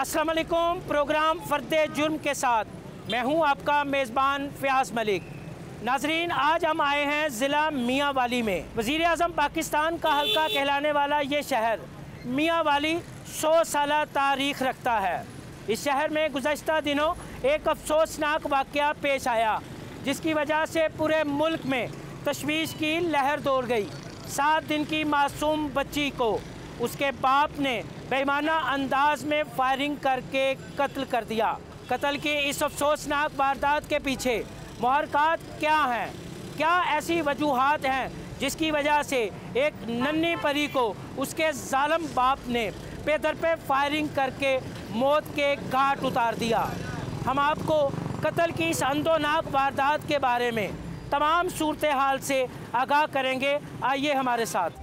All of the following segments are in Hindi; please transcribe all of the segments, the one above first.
अस्सलाम वालेकुम। प्रोग्राम फ़र्दे जुर्म के साथ मैं हूं आपका मेज़बान फ़याज़ मलिक। नाजरीन, आज हम आए हैं ज़िला मियाँ वाली में। वज़ीर आज़म पाकिस्तान का हल्का कहलाने वाला ये शहर मियाँ वाली 100 साला तारीख़ रखता है। इस शहर में गुज़श्ता दिनों एक अफसोसनाक वाक़या पेश आया, जिसकी वजह से पूरे मुल्क में तशवीश की लहर दौड़ गई। 7 दिन की मासूम बच्ची को उसके बाप ने बेईमाना अंदाज में फायरिंग करके कत्ल कर दिया। कत्ल की इस अफसोसनाक वारदात के पीछे मुहर्रिकात क्या हैं? क्या ऐसी वजूहात हैं जिसकी वजह से एक नन्ही परी को उसके जालिम बाप ने बेदर पे फायरिंग करके मौत के घाट उतार दिया? हम आपको कत्ल की इस अंदोनाक वारदात के बारे में तमाम सूरत हाल से आगाह करेंगे। आइए हमारे साथ।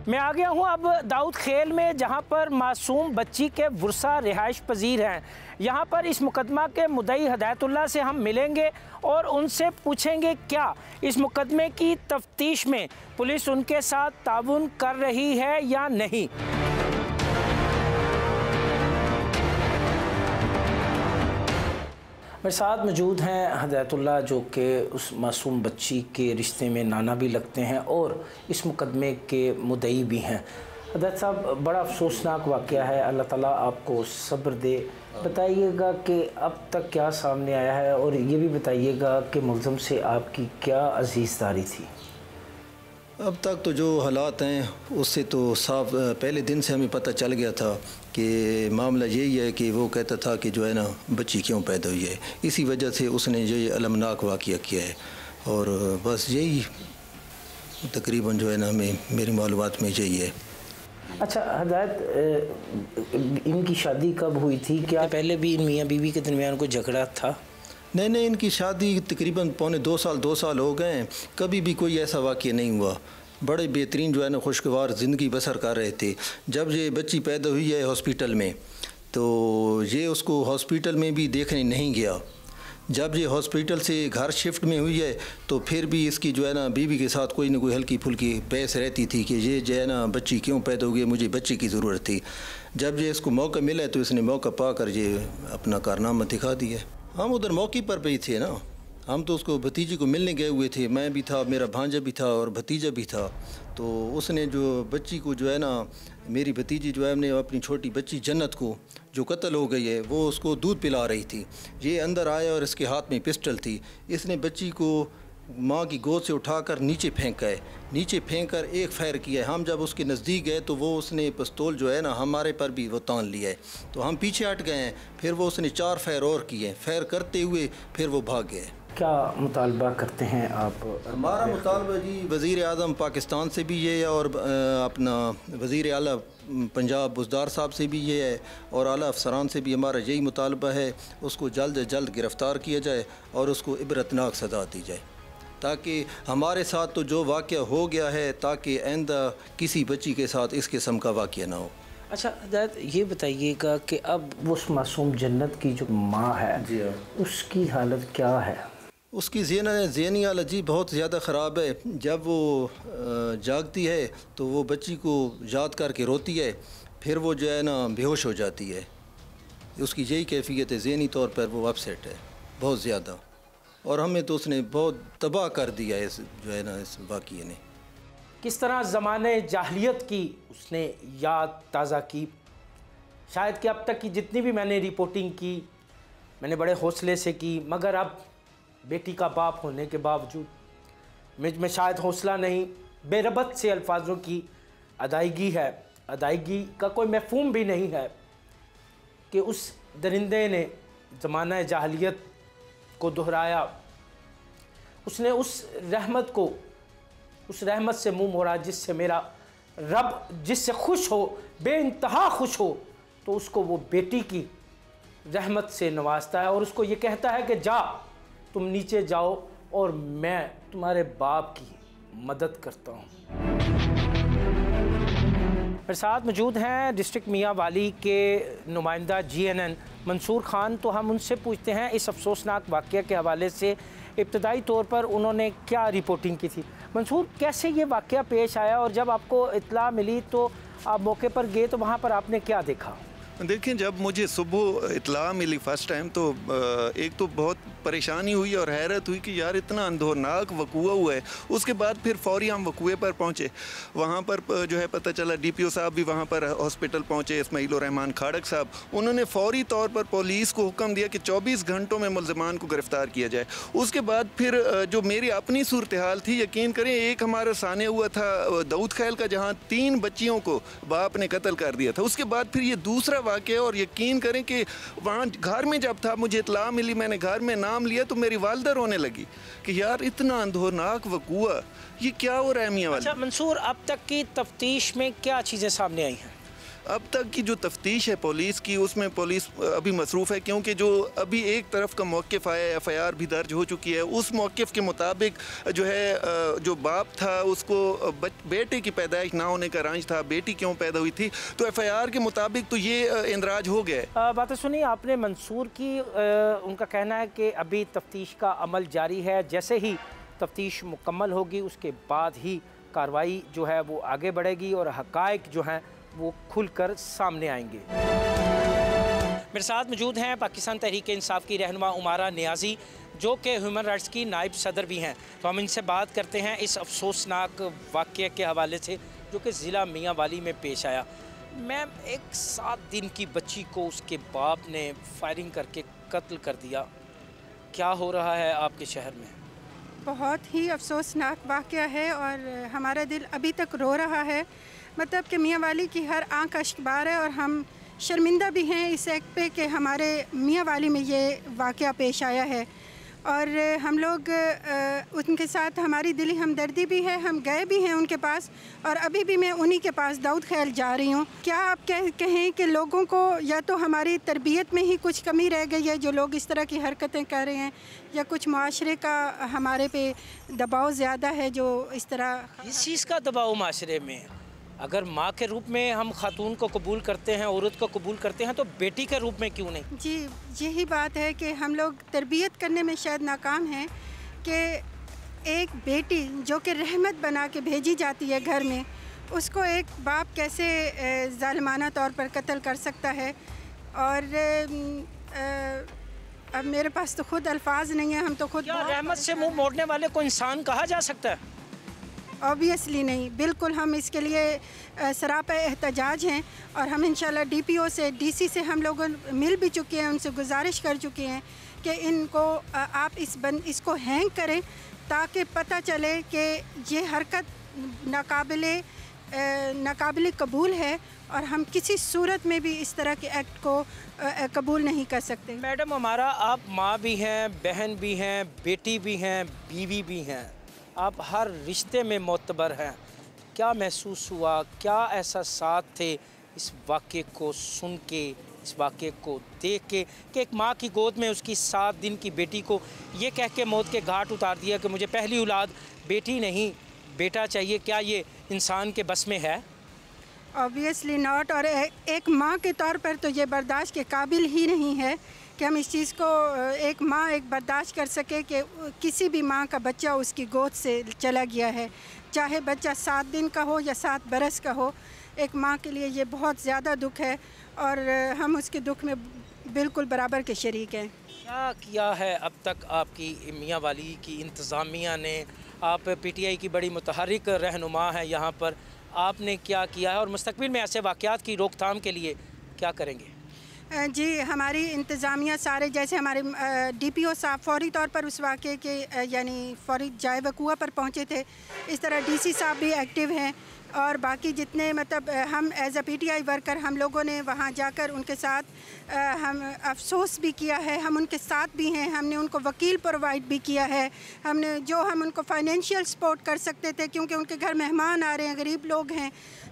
मैं आ गया हूँ अब दाऊद खेल में, जहाँ पर मासूम बच्ची के वर्सा रिहाइश पजीर हैं। यहाँ पर इस मुकदमा के मुद्दई हदायतुल्लाह से हम मिलेंगे और उनसे पूछेंगे क्या इस मुकदमे की तफ्तीश में पुलिस उनके साथ ताउन कर रही है या नहीं। मेरे साथ मौजूद हैं हदायतुल्लाह, जो कि उस मासूम बच्ची के रिश्ते में नाना भी लगते हैं और इस मुकदमे के मुद्दई भी हैं। हदायत साहब, बड़ा अफसोसनाक वाक़या है, अल्लाह ताला आपको सब्र दे। बताइएगा कि अब तक क्या सामने आया है और ये भी बताइएगा कि मुल्ज़म से आपकी क्या अजीज़दारी थी। अब तक तो जो हालात हैं उससे तो साफ पहले दिन से हमें पता चल गया था कि मामला यही है कि वो कहता था कि जो है ना बच्ची क्यों पैदा हुई है, इसी वजह से उसने ये अलमनाक वाक़या किया है। और बस यही तकरीबन जो है ना हमें मेरी मालूमात में यही है। अच्छा हदायत, इनकी शादी कब हुई थी? क्या पहले भी इन मियाँ बीवी के दरमियान कोई झगड़ा था? नहीं, इनकी शादी तकरीबन पौने 2 साल हो गए हैं, कभी भी कोई ऐसा वाक़या नहीं हुआ। बड़े बेहतरीन जो है ना खुशगवार ज़िंदगी बसर कर रहे थे। जब ये बच्ची पैदा हुई है हॉस्पिटल में, तो ये उसको हॉस्पिटल में भी देखने नहीं गया। जब ये हॉस्पिटल से घर शिफ्ट में हुई है तो फिर भी इसकी जो है ना बीवी के साथ कोई ना कोई हल्की फुल्की बहस रहती थी कि ये जो है ना बच्ची क्यों पैदा हुई है, मुझे बच्ची की ज़रूरत थी। जब ये इसको मौका मिला तो इसने मौका पा कर ये अपना कारनामा दिखा दिया। हम उधर मौके पर भी थे ना, हम तो उसको भतीजी को मिलने गए हुए थे, मैं भी था, मेरा भांजा भी था और भतीजा भी था। तो उसने जो बच्ची को जो है ना, मेरी भतीजी जो है ने अपनी छोटी बच्ची जन्नत को जो कत्ल हो गई है, वो उसको दूध पिला रही थी। ये अंदर आया और इसके हाथ में पिस्टल थी। इसने बच्ची को माँ की गोद से उठाकर नीचे फेंका है, नीचे फेंक कर एक फायर किया है। हम जब उसके नज़दीक गए तो वो उसने पिस्तौल जो है ना हमारे पर भी वो तान लिया है, तो हम पीछे हट गए हैं। फिर वो उसने 4 फायर और किए, फायर करते हुए फिर वो भाग गए। क्या मुतालबा करते हैं आप? हमारा मुतालबा जी वज़ीर आज़म पाकिस्तान से भी ये है और अपना वज़ीर आला पंजाब बुज़दार साहब से भी ये है और आला अफसरान से भी हमारा यही मुतालबा है, उसको जल्द से जल्द गिरफ़्तार किया जाए और उसको इबरतनाक सज़ा दी जाए, ताकि हमारे साथ तो जो वाक़या हो गया है, ताकि आइंदा किसी बच्ची के साथ इस किस्म का वाक़या ना हो। अच्छा हदायत, ये बताइएगा कि अब उस मासूम जन्नत की जो माँ है जी, उसकी हालत क्या है? उसकी ज़हनी हालत जी बहुत ज़्यादा ख़राब है। जब वो जागती है तो वो बच्ची को याद करके रोती है, फिर वो जो है ना बेहोश हो जाती है। उसकी यही कैफियत है, ज़हनी तौर पर वो अपसेट है बहुत ज़्यादा। और हमें तो उसने बहुत तबाह कर दिया है इस जो है ना इस वाक़ये ने। किस तरह ज़माने जाहलियत की उसने याद ताज़ा की। शायद कि अब तक की जितनी भी मैंने रिपोर्टिंग की, मैंने बड़े हौसले से की, मगर अब बेटी का बाप होने के बावजूद मुझ में शायद हौसला नहीं, बेरबत से अल्फाजों की अदायगी है। अदायगी का कोई मफ़हूम भी नहीं है कि उस दरिंदे ने ज़माना जाहलियत को दोहराया। उसने उस रहमत को, उस रहमत से मुंह मोड़ा जिससे मेरा रब जिससे खुश हो, बेइंतहा खुश हो, तो उसको वो बेटी की रहमत से नवाजता है और उसको ये कहता है कि जा तुम नीचे जाओ और मैं तुम्हारे बाप की मदद करता हूँ। मेरे साथ मौजूद हैं डिस्ट्रिक्ट मियाँ वाली के नुमाइंदा GNN मंसूर ख़ान। तो हम उनसे पूछते हैं इस अफसोसनाक वाक़या के हवाले से इब्तदाई तौर पर उन्होंने क्या रिपोर्टिंग की थी। मंसूर, कैसे ये वाक़या पेश आया और जब आपको इत्तला मिली तो आप मौके पर गए तो वहाँ पर आपने क्या देखा? देखिए, जब मुझे सुबह इत्तला मिली फ़र्स्ट टाइम तो एक तो बहुत परेशानी हुई और हैरत हुई कि यार इतना अंधोनाक वकूआ हुआ है। उसके बाद फिर फ़ौरी हम वकूए पर पहुँचे। वहाँ पर जो है पता चला DPO साहब भी वहाँ पर हॉस्पिटल पहुँचे, इस्माइलुर रहमान खाड़क साहब। उन्होंने फ़ौरी तौर पर पुलिस को हुक्म दिया कि 24 घंटों में मुल्ज़िमान को गिरफ़्तार किया जाए। उसके बाद फिर जो मेरी अपनी सूरत हाल थी, यकीन करें, एक हमारा साने हुआ था दाऊद खैल का, जहाँ 3 बच्चियों को बाप ने कत्ल कर दिया था। उसके बाद फिर ये दूसरा वाक़या, और यकीन करें कि वहाँ घर में जब था मुझे इत्तला मिली, मैंने घर में नाम लिया तो मेरी वालदा रोने लगी कि यार इतना अंधोनाक वकूआ, ये क्या हो रहा है मियां वाली। अच्छा मंसूर, अब तक की तफ्तीश में क्या चीज़ें सामने आई हैं? अब तक की जो तफ्तीश है पुलिस की, उसमें पुलिस अभी मसरूफ़ है, क्योंकि जो अभी एक तरफ का मौक़िफ़ आया, FIR भी दर्ज हो चुकी है। उस मौक़िफ़ के मुताबिक जो है जो बाप था उसको बेटे की पैदाइश ना होने का रंज था, बेटी क्यों पैदा हुई थी, तो FIR के मुताबिक तो ये इंदराज हो गया। बात सुनिए आपने मंसूर की, उनका कहना है कि अभी तफ्तीश का अमल जारी है, जैसे ही तफ्तीश मुकम्मल होगी उसके बाद ही कार्रवाई जो है वो आगे बढ़ेगी और हक़ाइक़ जो हैं वो खुलकर सामने आएंगे। मेरे साथ मौजूद हैं पाकिस्तान तहरीक इंसाफ की रहनुमा उमारा नियाज़ी, जो कि ह्यूमन राइट्स की नायब सदर भी हैं। तो हम इनसे बात करते हैं इस अफसोसनाक वाक़ये के हवाले से जो कि ज़िला मियाँ वाली में पेश आया। मैम, एक 7 दिन की बच्ची को उसके बाप ने फायरिंग करके कत्ल कर दिया, क्या हो रहा है आपके शहर में? बहुत ही अफसोसनाक वाक़या है और हमारा दिल अभी तक रो रहा है। मतलब कि मियाँ वाली की हर आंख अश्कबार है और हम शर्मिंदा भी हैं इस एक्ट पे कि हमारे मियाँ वाली में ये वाक़या पेश आया है। और हम लोग उनके साथ हमारी दिली हमदर्दी भी है, हम गए भी हैं उनके पास और अभी भी मैं उन्हीं के पास दाऊद खैल जा रही हूँ। क्या आप कहें कि लोगों को या तो हमारी तरबियत में ही कुछ कमी रह गई है जो लोग इस तरह की हरकतें कर रहे हैं, या कुछ माशरे का हमारे पे दबाव ज़्यादा है जो इस तरह। इस चीज़ का दबाव माशरे में, अगर माँ के रूप में हम खातून को कबूल करते हैं, औरत को कबूल करते हैं, तो बेटी के रूप में क्यों नहीं? जी, यही बात है कि हम लोग तरबियत करने में शायद नाकाम हैं कि एक बेटी जो कि रहमत बना के भेजी जाती है घर में, उसको एक बाप कैसे ज़ालिमाना तौर पर कत्ल कर सकता है। और अब मेरे पास तो खुद अल्फाज नहीं है, हम तो खुद। क्या रहमत से मुंह मोड़ने वाले को इंसान कहा जा सकता है? ऑब्वियसली नहीं, बिल्कुल हम इसके लिए सरापा एहतजाज हैं और हम इंशाल्लाह DPO से, DC से हम लोग मिल भी चुके हैं, उनसे गुजारिश कर चुके हैं कि इनको आप इसको हैंग करें ताकि पता चले कि ये हरकत नाकाबिले कबूल है और हम किसी सूरत में भी इस तरह के एक्ट को कबूल नहीं कर सकते। मैडम, हमारा आप माँ भी हैं, बहन भी हैं, बेटी भी हैं, बीवी भी हैं, आप हर रिश्ते में मोतबर हैं। क्या महसूस हुआ, क्या एहसासात थे इस वाक़े को सुन के, इस वाक़े को देख के कि एक माँ की गोद में उसकी 7 दिन की बेटी को ये कह के मौत के घाट उतार दिया कि मुझे पहली औलाद बेटी नहीं बेटा चाहिए? क्या ये इंसान के बस में है? Obviously not. और एक माँ के तौर पर तो ये बर्दाश्त के काबिल ही नहीं है कि हम इस चीज़ को एक माँ बर्दाश्त कर सके कि किसी भी माँ का बच्चा उसकी गोद से चला गया है, चाहे बच्चा 7 दिन का हो या 7 बरस का हो। एक माँ के लिए ये बहुत ज़्यादा दुख है और हम उसके दुख में बिल्कुल बराबर के शरीक हैं। क्या किया है अब तक आपकी मियाँ वाली की इंतज़ामिया ने? आप PTI की बड़ी मुतहरिक रहनुमा है यहाँ पर, आपने क्या किया है और मुस्तक़बिल में ऐसे वाक़यात की रोकथाम के लिए क्या करेंगे? जी, हमारी इंतज़ामिया सारे, जैसे हमारे DPO साहब फ़ौरी तौर पर उस वाक़े के यानी फ़ौरी जाए वक़ूआ पर पहुँचे थे, इस तरह DC साहब भी एक्टिव हैं और बाकी जितने मतलब हम एज अ PTI वर्कर हम लोगों ने वहाँ जाकर उनके साथ हम अफसोस भी किया है, हम उनके साथ भी हैं, हमने उनको वकील प्रोवाइड भी किया है, हमने जो हम उनको फाइनेंशियल सपोर्ट कर सकते थे क्योंकि उनके घर मेहमान आ रहे हैं, गरीब लोग हैं,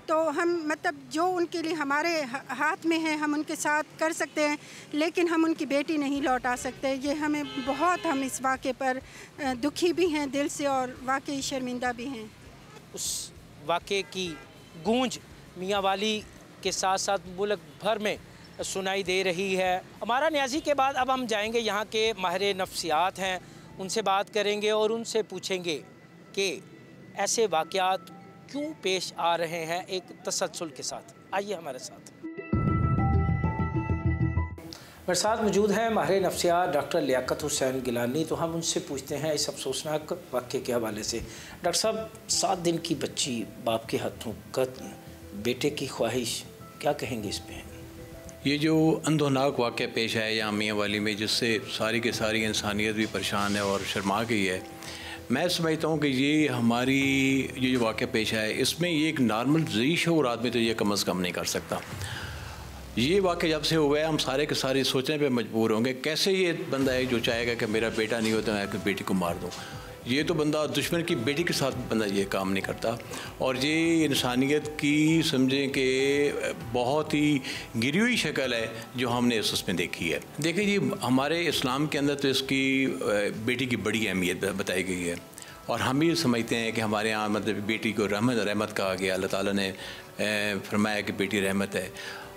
तो हम मतलब जो उनके लिए हमारे हाथ में है हम उनके साथ कर सकते हैं, लेकिन हम उनकी बेटी नहीं लौटा सकते। ये हमें बहुत, हम इस वाक़े पर दुखी भी हैं दिल से और वाकई शर्मिंदा भी हैं। उस वाक़े की गूंज मियाँ वाली के साथ साथ मुल्क भर में सुनाई दे रही है। हमारा न्याज़ी के बाद अब हम जाएंगे यहाँ के माहिर नफ्सियात हैं, उनसे बात करेंगे और उनसे पूछेंगे कि ऐसे वाक़यात क्यों पेश आ रहे हैं, एक तसलसल के साथ। आइए हमारे साथ। मेरे साथ मौजूद हैं माहिर नफ्सियात डॉक्टर लियाकत हुसैन गिलानी। तो हम उनसे पूछते हैं इस अफसोसनाक वाक़े के हवाले से। डॉक्टर साहब, 7 दिन की बच्ची बाप के हाथों कत्ल, बेटे की ख्वाहिश, क्या कहेंगे इस पे? ये जो अंधोनाक वाक़या पेश आया यहाँ मियाँ वाली में, जिससे सारी की सारी इंसानियत भी परेशान है और शर्मा गई है, मैं समझता हूँ कि ये हमारी ये जो वाक़या पेश आया, इसमें ये एक नॉर्मल ज़ी शऊर आदमी तो ये कम अज़ कम नहीं कर सकता। ये वाक़या जब से हुआ है, हम सारे के सारे सोचने पे मजबूर होंगे, कैसे ये बंदा है जो चाहेगा कि मेरा बेटा नहीं होता, मैं अपनी बेटी को मार दूँ। ये तो बंदा दुश्मन की बेटी के साथ बंदा ये काम नहीं करता। और ये इंसानियत की समझें कि बहुत ही गिरी हुई शक्ल है जो हमने उसमें देखी है। देखिए जी, हमारे इस्लाम के अंदर तो इसकी बेटी की बड़ी अहमियत बताई गई है और हम भी समझते हैं कि हमारे यहाँ मतलब बेटी को रहमत कहा गया, अल्लाह ताला ने फरमाया कि बेटी रहमत है।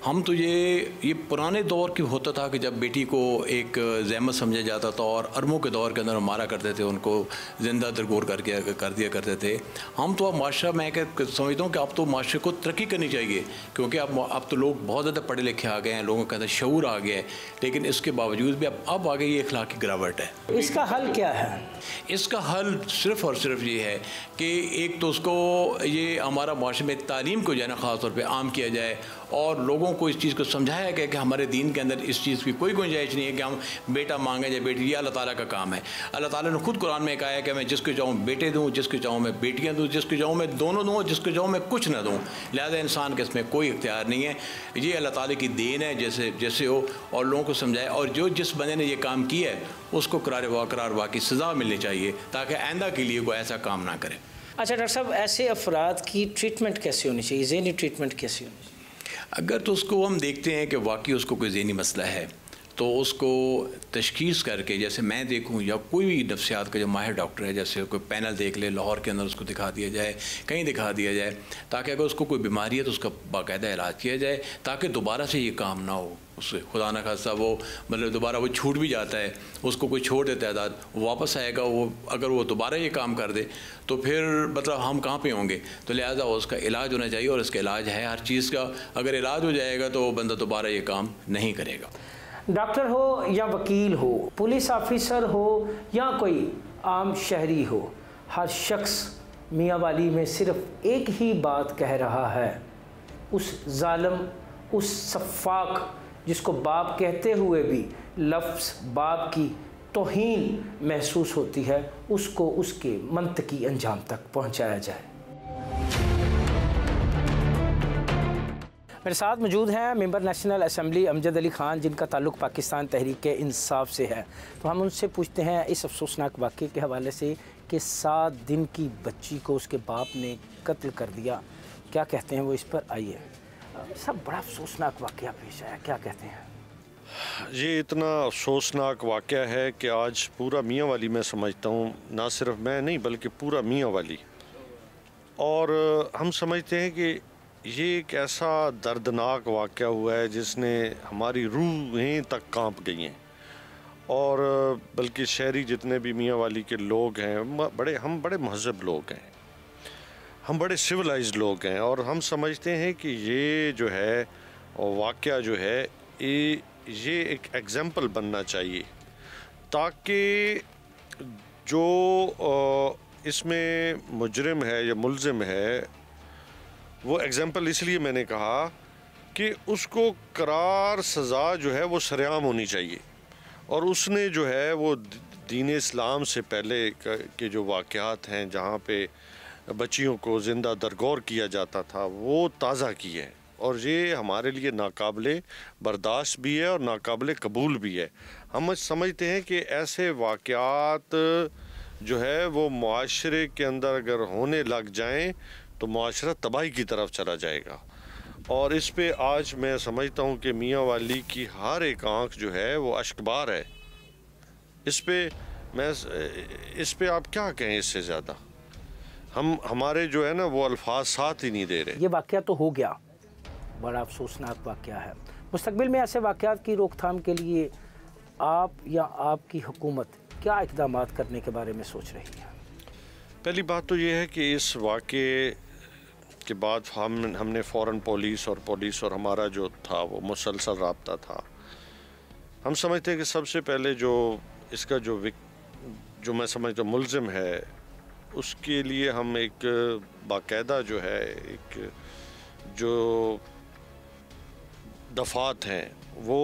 हम तो ये पुराने दौर की होता था कि जब बेटी को एक ज़हमत समझा जाता था और अरबों के दौर के अंदर मारा करते थे, उनको ज़िंदा दरगोर कर दिया करते थे। हम तो अब माशरा, मैं समझता हूँ कि अब तो माशरे को तरक्की करनी चाहिए, क्योंकि अब तो लोग बहुत ज़्यादा पढ़े लिखे आ गए हैं, लोगों के अंदर शऊर आ गया है, लेकिन इसके बावजूद भी अब आगे ये अखलाकी गिरावट है। इसका हल क्या है? इसका हल सिर्फ़ और सिर्फ ये है कि एक तो उसको ये हमारा माशरे में तालीम को जो है ना ख़ास तौर पर आम किया जाए और लोगों को इस चीज़ को समझाया गया कि हमारे दीन के अंदर इस चीज़ की कोई गुंजाइश नहीं है कि हम बेटा मांगे या बेटी। ये अल्लाह ताला का काम है। अल्लाह ताला ने खुद कुरान में कहा है कि मैं जिसको चाहूँ बेटे दूँ, जिसको चाहूँ मैं बेटियाँ दूँ, जिसको चाहूँ मैं दोनों दूँ, जिसको चाहूँ मैं कुछ ना दूँ। लिहाजा इंसान के इसमें कोई इख्तियार नहीं है। ये अल्लाह ताला की देन है, जैसे हो, और लोगों को समझाए। और जिस बंदे ने ये काम किया है उसको करार वाक़ की सज़ा मिलनी चाहिए, ताकि आइंदा के लिए कोई ऐसा काम ना करे। अच्छा डॉक्टर साहब, ऐसे अफराद की ट्रीटमेंट कैसे होनी चाहिए, ज़हनी ट्रीटमेंट कैसे होनी चाहिए? अगर तो उसको हम देखते हैं कि वाकई उसको कोई ज़हनी मसला है तो उसको तशख़ीस करके, जैसे मैं देखूं या कोई भी नफ्सियात का जो माहिर डॉक्टर है, जैसे कोई पैनल देख ले, लाहौर के अंदर उसको दिखा दिया जाए, कहीं दिखा दिया जाए, ताकि अगर उसको कोई बीमारी है तो उसका बाकायदा इलाज किया जाए, ताकि दोबारा से ये काम ना हो उससे। खुदा न खास्ता वो मतलब दोबारा वो छूट भी जाता है, उसको कोई छोड़ देता है दाद, वापस आएगा वो, अगर वो दोबारा ये काम कर दे तो फिर मतलब हम कहाँ पे होंगे। तो लिहाजा उसका इलाज होना चाहिए और इसका इलाज है हर चीज़ का। अगर इलाज हो जाएगा तो वो बंदा दोबारा ये काम नहीं करेगा। डॉक्टर हो या वकील हो, पुलिस ऑफिसर हो या कोई आम शहरी हो, हर शख्स मियाँ वाली में सिर्फ एक ही बात कह रहा है। उस जालिम, उस सफ़ाक जिसको बाप कहते हुए भी लफ्ज़ बाप की तौहीन महसूस होती है, उसको उसके मंतकी अंजाम तक पहुँचाया जाए। मेरे साथ मौजूद हैं member national assembly Amjad Ali Khan, जिनका ताल्लुक़ पाकिस्तान तहरीक इंसाफ से है। तो हम उनसे पूछते हैं इस अफसोसनाक वाक़े के हवाले से कि 7 दिन की बच्ची को उसके बाप ने कत्ल कर दिया, क्या कहते हैं वो इस पर। आइए सब, बड़ा अफसोसनाक वाक़या पेश आया, क्या कहते हैं? ये इतना अफसोसनाक वाक़या है कि आज पूरा मियाँ वाली, मैं समझता हूँ, ना सिर्फ मैं नहीं बल्कि पूरा मियाँ वाली, और हम समझते हैं कि ये एक ऐसा दर्दनाक वाक़या हुआ है जिसने हमारी रूहें तक कांप गई हैं। और बल्कि शहरी जितने भी मियाँ वाली के लोग हैं, हम बड़े महज़ब लोग हैं, हम बड़े सिविलाइज्ड लोग हैं, और हम समझते हैं कि ये जो है वाक़या जो है ये एक एग्ज़ाम्पल बनना चाहिए, ताकि जो इसमें मुजरिम है या मुल्ज़िम है, वो एग्ज़ाम्पल इसलिए मैंने कहा कि उसको करार सज़ा जो है वो सरेआम होनी चाहिए। और उसने जो है वो दीन इस्लाम से पहले के जो वाक़यात हैं जहाँ पे बच्चियों को ज़िंदा दरगोर किया जाता था, वो ताज़ा की है। और ये हमारे लिए नाकाबिले बर्दाश्त भी है और नाकाबिले कबूल भी है। हम समझते हैं कि ऐसे वाक़यात जो है वो मुआशरे के अंदर अगर होने लग जाएं तो मुआशरा तबाही की तरफ चला जाएगा। और इस पे आज मैं समझता हूँ कि मियाँ वाली की हर एक आँख जो है वो अश्कबार है। इस पे आप क्या कहें इससे ज़्यादा, हमारे जो है ना वो अल्फाज साथ ही नहीं दे रहे। ये वाक़या तो हो गया, बड़ा अफसोसनाक वाक़या है। मुस्तकबिल में ऐसे वाक़यात की रोकथाम के लिए आप या आपकी हुकूमत क्या इक़दाम करने के बारे में सोच रही है? पहली बात तो ये है कि इस वाक़े के बाद हमने फ़ौरन पुलिस और हमारा जो था वो मुसलसल राब्ता था। हम समझते हैं कि सबसे पहले जो इसका जो मैं समझता हूँ मुल्ज़िम है, उसके लिए हम एक बाकायदा जो है एक जो दफ़ात हैं वो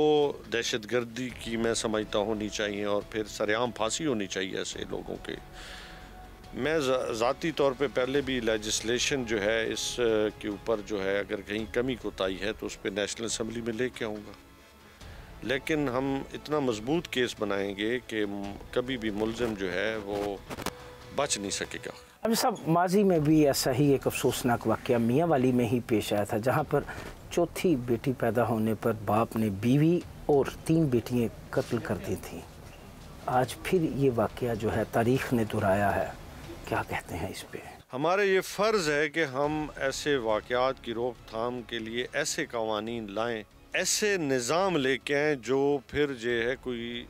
दहशतगर्दी की मैं समझता होनी चाहिए, और फिर सरेआम फांसी होनी चाहिए ऐसे लोगों के। मैं ज़ाती तौर पे पहले भी लेजिस्लेशन जो है इस के ऊपर जो है अगर कहीं कमी कोताही है तो उस पर नेशनल असम्बली में लेके आऊँगा, लेकिन हम इतना मजबूत केस बनाएंगे कि कभी भी मुल्ज़िम जो है वो बच नहीं सकेगा। अब सब माजी में भी ऐसा ही एक अफसोसनाक वाक़या मियाँ वाली में ही पेश आया था, जहाँ पर चौथी बेटी पैदा होने पर बाप ने बीवी और 3 बेटियाँ कत्ल कर दी थी। आज फिर ये वाक़या जो है तारीख़ ने दोहराया है, क्या कहते हैं इस पे? हमारे ये फ़र्ज़ है कि हम ऐसे वाक़यात की रोकथाम के लिए ऐसे कवानीन लाएं, ऐसे निज़ाम लेके आएँ जो फिर जो है कोई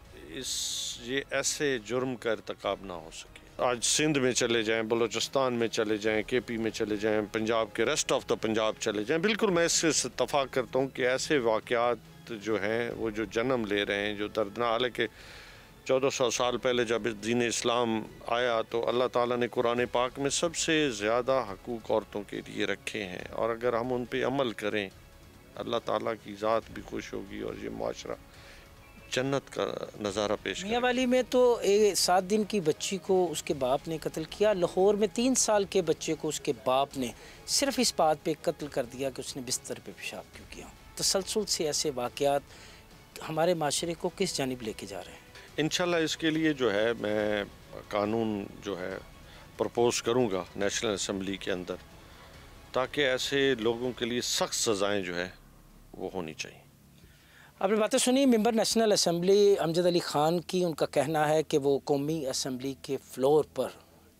ये ऐसे जुर्म का इर्तिकाब ना हो सके। आज सिंध में चले जाएं, बलूचिस्तान में चले जाएं, केपी में चले जाएं, पंजाब के रेस्ट ऑफ द पंजाब चले जाएं, बिल्कुल मैं इससे इत्तफ़ाक़ करता हूँ कि ऐसे वाक़यात जो हैं वो जो जन्म ले रहे हैं, जो दर्दनाक, हालांकि 1400 साल पहले जब दीन इस्लाम आया तो अल्लाह ताला ने कुरान पाक में सबसे ज़्यादा हकूक़ औरतों के लिए रखे हैं, और अगर हम उन पे अमल करें अल्लाह ताला की ज़ात भी खुश होगी और ये माशरा जन्नत का नज़ारा पेश मियाँ वाली में तो 7 दिन की बच्ची को उसके बाप ने कत्ल किया। लाहौर में 3 साल के बच्चे को उसके बाप ने सिर्फ इस बात पे कत्ल कर दिया कि उसने बिस्तर पे पेशाब क्यों किया। तसलसल से ऐसे वाक़यात हमारे माशरे को किस जानिब लेके जा रहे हैं? इंशाल्लाह इसके लिए जो है मैं कानून जो है प्रपोज़ करूँगा नेशनल असम्बली के अंदर, ताकि ऐसे लोगों के लिए सख्त सज़ाएँ जो है वो होनी चाहिए। आपने बातें सुनी member national assembly Amjad Ali Khan की। उनका कहना है कि वो कौमी असम्बली के फ्लोर पर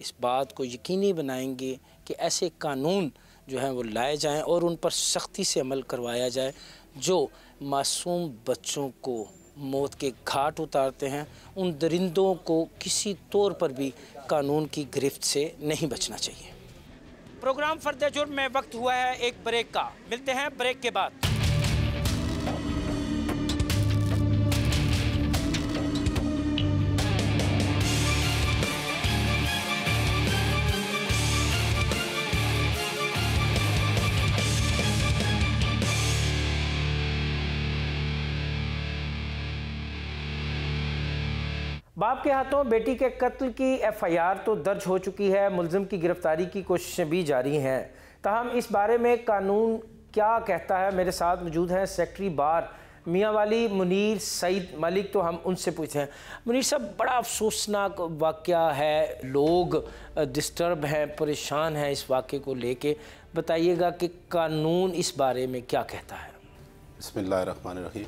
इस बात को यकीनी बनाएंगे कि ऐसे कानून जो हैं वो लाए जाएं और उन पर सख्ती से अमल करवाया जाए जो मासूम बच्चों को मौत के घाट उतारते हैं। उन दरिंदों को किसी तौर पर भी कानून की गिरफ्त से नहीं बचना चाहिए। प्रोग्राम फर्द जुर्म में वक्त हुआ है एक ब्रेक का। मिलते हैं ब्रेक के बाद। बाप के हाथों बेटी के कत्ल की एफआईआर तो दर्ज हो चुकी है, मुल्ज़िम की गिरफ्तारी की कोशिशें भी जारी हैं। ताहम इस बारे में कानून क्या कहता है? मेरे साथ मौजूद हैं सेक्रेटरी बार मियाँ वाली मुनीर सईद मलिक, तो हम उनसे पूछते हैं। मुनीर साहब, बड़ा अफसोसनाक वाक़या है, लोग डिस्टर्ब हैं, परेशान हैं इस वाक़े को लेके। बताइएगा कि कानून इस बारे में क्या कहता है? बिस्मिल्लाहिर्रहमानिर्रहीम।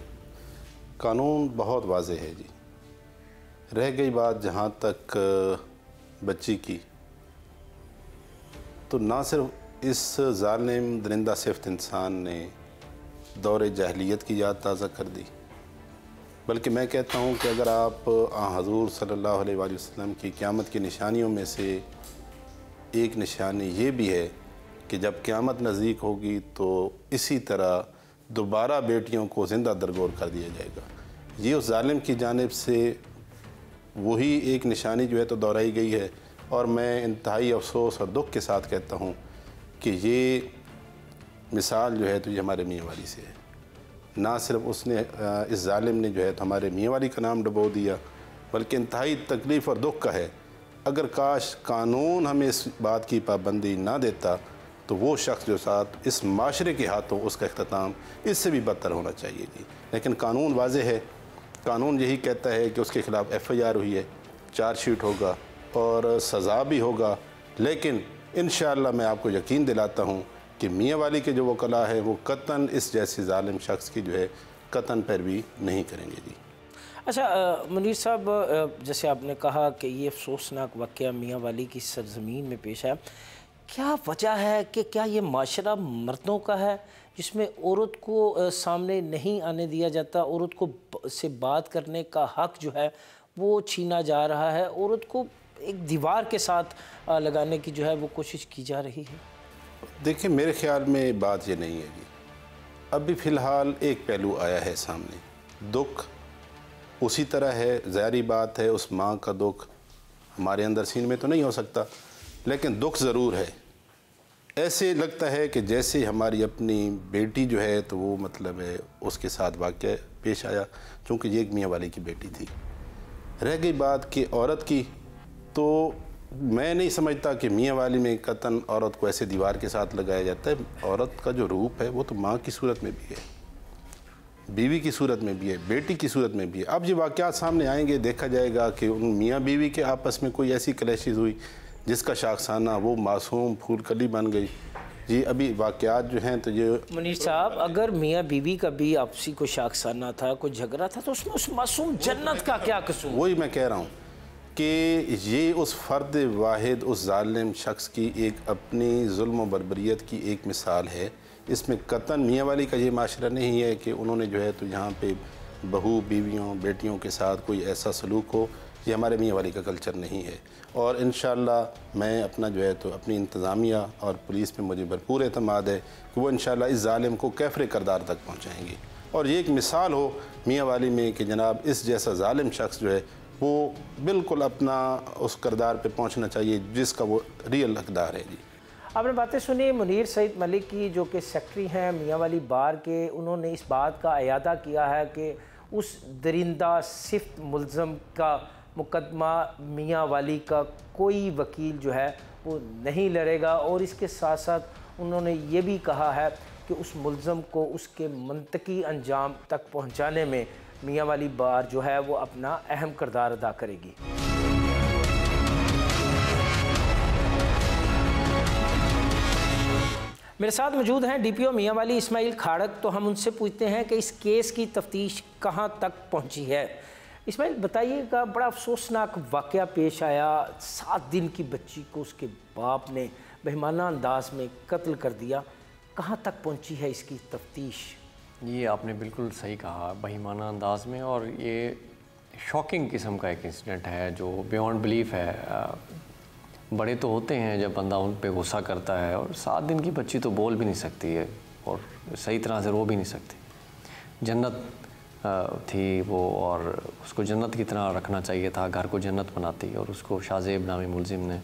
कानून बहुत वाज़ेह है जी। रह गई बात जहाँ तक बच्ची की, तो ना सिर्फ इस ज़ालिम दरिंदा सिफ्त इंसान ने दौरे जahलियत की याद ताज़ा कर दी, बल्कि मैं कहता हूँ कि अगर आप हज़ूर सल्लल्लाहु अलैहि वसल्लम की क़यामत की निशानियों में से एक निशानी ये भी है कि जब क़यामत नज़दीक होगी तो इसी तरह दोबारा बेटियों को ज़िंदा दरगोर कर दिया जाएगा। ये उस ज़ालिम की जानिब से वही एक निशानी जो है तो दोहराई गई है, और मैं इंतहाई अफसोस और दुख के साथ कहता हूँ कि ये मिसाल जो है तो ये हमारे मियाँ वाली से है। ना सिर्फ उसने इस ज़ालिम ने जो है तो हमारे मियाँ वाली का नाम डुबो दिया, बल्कि इंतहाई तकलीफ़ और दुख का है। अगर काश कानून हमें इस बात की पाबंदी ना देता तो वो शख्स जो साथ इस माशरे के हाथों उसका इख्तिताम इससे भी बदतर होना चाहिए जी। लेकिन कानून वाज़ेह है, कानून यही कहता है कि उसके ख़िलाफ़ एफआईआर हुई है, चार्जशीट होगा और सज़ा भी होगा। लेकिन इंशाअल्लाह मैं आपको यकीन दिलाता हूँ कि मियाँ वाली के जो वकला है वो कतन इस जैसे ज़ालिम शख्स की जो है कतन पैरवी नहीं करेंगे जी। अच्छा मुनीर साहब, जैसे आपने कहा कि ये अफसोसनाक वाक़या मियाँ वाली की सरज़मीन में पेश है, क्या वजह है कि क्या ये माशरा मर्दों का है जिसमें औरत को सामने नहीं आने दिया जाता, औरत को से बात करने का हक़ जो है वो छीना जा रहा है, औरत को एक दीवार के साथ लगाने की जो है वो कोशिश की जा रही है। देखिए, मेरे ख्याल में बात ये नहीं है जी। अभी फ़िलहाल एक पहलू आया है सामने, दुख उसी तरह है। ज़ाहिरी बात है, उस माँ का दुख हमारे अंदर सीन में तो नहीं हो सकता, लेकिन दुख ज़रूर है। ऐसे लगता है कि जैसे हमारी अपनी बेटी जो है तो वो मतलब है उसके साथ वाक़या पेश आया, चूँकि ये एक मियाँ वाली की बेटी थी। रह गई बात कि औरत की, तो मैं नहीं समझता कि मियाँ वाली में कतन औरत को ऐसे दीवार के साथ लगाया जाता है। औरत का जो रूप है वो तो माँ की सूरत में भी है, बीवी की सूरत में भी है, बेटी की सूरत में भी है। अब ये वाक़यात सामने आएंगे, देखा जाएगा कि उन मियाँ बीवी के आपस में कोई ऐसी क्लैशेस हुई जिसका शाखसाना वो मासूम फूल कली बन गई। जी अभी वाक़यात जो हैं तो ये मुनीर साहब, अगर मियाँ बीवी का भी आपसी कोई शाखसाना था, कोई झगड़ा था, तो उसमें उस मासूम जन्नत का क्या कसूर? वही मैं कह रहा हूँ कि ये उस फ़र्द वाहिद, उस जालिम शख्स की एक अपनी जुल्म व बर्बरियत की एक मिसाल है। इसमें कतन मियाँ वाली का ये माशरा नहीं है कि उन्होंने जो है तो यहाँ पे बहू बीवियों बेटियों के साथ कोई ऐसा सलूक हो। ये हमारे मियाँ वाली का कल्चर नहीं है। और इंशाअल्लाह मैं अपना जो है तो अपनी इंतज़ामिया और पुलिस पे मुझे भरपूर एतमाद है कि वो इंशाअल्लाह इस जालिम को कैफ़रे करदार तक पहुँचाएँगे। और ये एक मिसाल हो मियाँ वाली में कि जनाब इस जैसा जालिम शख्स जो है वो बिल्कुल अपना उस करदार पे पहुँचना चाहिए जिसका वो रियल हकदार है। जी आपने बातें सुनी मुनीर सईद मलिक की, जो कि सेक्रेटरी हैं मियाँ वाली बार के। उन्होंने इस बात का अयादा किया है कि उस दरिंदा सिफ्त मुल्ज़म का मुकदमा मियाँ वाली का कोई वकील जो है वो नहीं लड़ेगा। और इसके साथ साथ उन्होंने ये भी कहा है कि उस मुल्ज़म को उसके मंतकी अंजाम तक पहुँचाने में मियाँ वाली बार जो है वो अपना अहम किरदार अदा करेगी। मेरे साथ मौजूद हैं DPO मियाँ वाली इस्माइल खाड़क। तो हम उनसे पूछते हैं कि इस केस की तफ्तीश कहाँ तक पहुँची है। इस्माइल, बताइएगा, बड़ा अफसोसनाक वाक़या पेश आया। 7 दिन की बच्ची को उसके बाप ने बेईमाना अंदाज में कत्ल कर दिया। कहाँ तक पहुँची है इसकी तफ्तीश? ये आपने बिल्कुल सही कहा, बेईमाना अंदाज में। और ये शॉकिंग किस्म का एक इंसिडेंट है जो बियॉन्ड बिलीफ है। बड़े तो होते हैं जब बंदा उन पे गुस्सा करता है, और 7 दिन की बच्ची तो बोल भी नहीं सकती है और सही तरह से रो भी नहीं सकती। जन्नत थी वो, और उसको जन्नत की तरह रखना चाहिए था, घर को जन्नत बनाती। और उसको शाहजेब नामी मुलजिम ने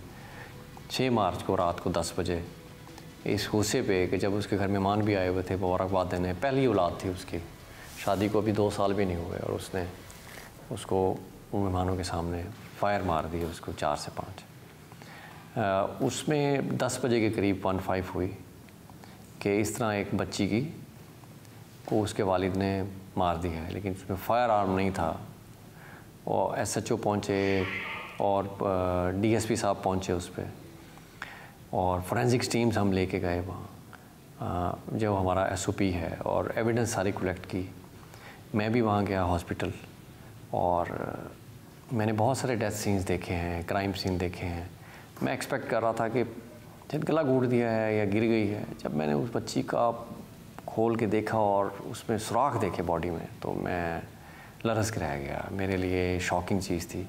6 मार्च को रात को 10 बजे इस गुस्से पे कि जब उसके घर मेहमान भी आए हुए थे मुबारकबाद देने, पहली औलाद थी उसकी, शादी को अभी 2 साल भी नहीं हुए, और उसने उसको उन मेहमानों के सामने फायर मार दी उसको 4 से 5। उसमें 10 बजे के करीब 1:05 हुई कि इस तरह एक बच्ची की को उसके वालिद ने मार दी है, लेकिन उसमें फायर आर्म नहीं था। और SHO पहुँचे और DSP साहब पहुँचे उस पर, और फोरेंसिक्स टीम्स हम लेके गए वहाँ, जो हमारा SOP है, और एविडेंस सारी कलेक्ट की। मैं भी वहाँ गया हॉस्पिटल, और मैंने बहुत सारे डेथ सीन्स देखे हैं, क्राइम सीन देखे हैं। मैं एक्सपेक्ट कर रहा था कि जब गला घोट दिया है या गिर गई है। जब मैंने उस बच्ची का खोल के देखा और उसमें सुराख देखे बॉडी में, तो मैं लरस के रह गया। मेरे लिए शॉकिंग चीज़ थी